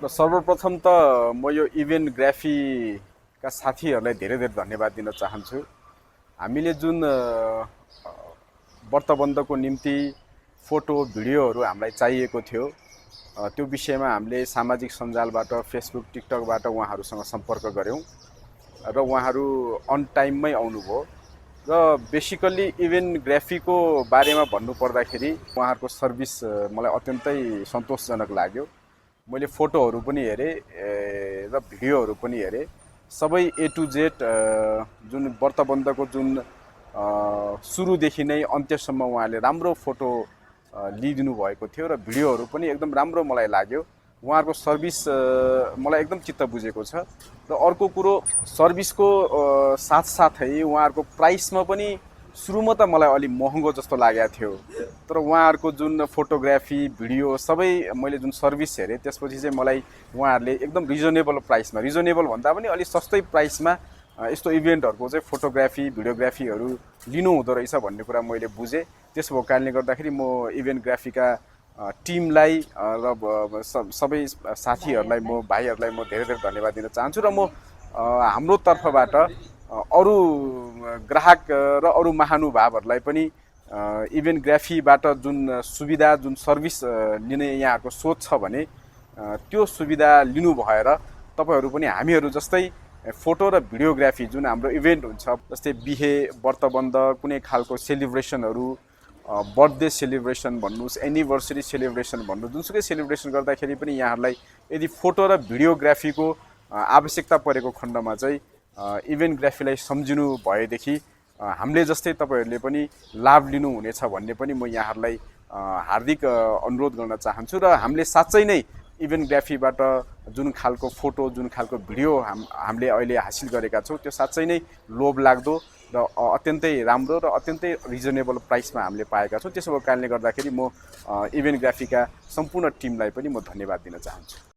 र सर्वप्रथम त म यो इभेन्ट ग्राफीका साथीहरूलाई धेरै धेरै धन्यवाद दिन चाहन्छु। हामीले जुन व्रतबन्धको निम्ति फोटो भिडियोहरू हामीलाई चाहिएको थियो, त्यो विषयमा हामीले सामाजिक सञ्जालबाट फेसबुक टिकटकबाट उहाँहरूसँग सम्पर्क गऱ्यौँ र उहाँहरू अन टाइममै आउनुभयो। र बेसिकल्ली इभेन्ट ग्राफीको बारेमा भन्नुपर्दाखेरि उहाँहरूको सर्भिस मलाई अत्यन्तै सन्तोषजनक लाग्यो। मैले फोटोहरू पनि हेरेँ र भिडियोहरू पनि हेरेँ। सबै ए टु जेड जुन व्रतबन्धको जुन सुरुदेखि नै अन्त्यसम्म उहाँले राम्रो फोटो लिइदिनु भएको थियो र भिडियोहरू पनि एकदम राम्रो मलाई लाग्यो। उहाँहरूको सर्भिस मलाई एकदम चित्त बुझेको छ। र अर्को कुरो, सर्भिसको साथसाथै उहाँहरूको प्राइसमा पनि सुरुमा त मलाई अलि महँगो जस्तो लागेको थियो, तर उहाँहरूको जुन फोटोग्राफी भिडियो सबै मैले जुन सर्भिस हेरेँ त्यसपछि चाहिँ मलाई उहाँहरूले एकदम रिजनेबल प्राइसमा, रिजनेबल भन्दा पनि अलिक सस्तै प्राइसमा यस्तो इभेन्टहरूको चाहिँ फोटोग्राफी भिडियोग्राफीहरू लिनु हुँदो रहेछ भन्ने कुरा मैले बुझेँ। त्यसो भएको कारणले गर्दाखेरि म इभेन्ट ग्राफीका टिमलाई र सबै साथीहरूलाई, म भाइहरूलाई म धेरै धेरै धन्यवाद दिन चाहन्छु। र म हाम्रो तर्फबाट अरू ग्राहक र अरू महानुभावहरूलाई पनि इभेन्ट ग्राफीबाट जुन सुविधा, जुन सर्भिस लिने यहाँहरूको सोच छ भने त्यो सुविधा लिनु भएर तपाईँहरू पनि हामीहरू जस्तै फोटो र भिडियोग्राफी जुन हाम्रो इभेन्ट हुन्छ, जस्तै बिहे, व्रतबन्ध, कुनै खालको सेलिब्रेसनहरू, बर्थडे सेलिब्रेसन भन्नुहोस्, एनिभर्सरी सेलिब्रेसन भन्नुहोस्, जुनसुकै सेलिब्रेसन गर्दाखेरि पनि यहाँहरूलाई यदि फोटो र भिडियोग्राफीको आवश्यकता परेको खण्डमा चाहिँ इभेन्ट ग्राफीलाई सम्झिनु भएदेखि हामीले जस्तै तपाईँहरूले पनि लाभ लिनुहुनेछ भन्ने पनि म यहाँहरूलाई हार्दिक अनुरोध गर्न चाहन्छु। र हामीले साँच्चै नै इभेन्ट ग्राफीबाट जुन खालको फोटो, जुन खालको भिडियो हामीले अहिले हासिल गरेका छौँ त्यो साँच्चै नै लोभ लाग्दो र अत्यन्तै राम्रो र अत्यन्तै रिजनेबल प्राइसमा हामीले पाएका छौँ। त्यसो भएको कारणले गर्दाखेरि म इभेन्ट ग्राफीका सम्पूर्ण टिमलाई पनि म धन्यवाद दिन चाहन्छु।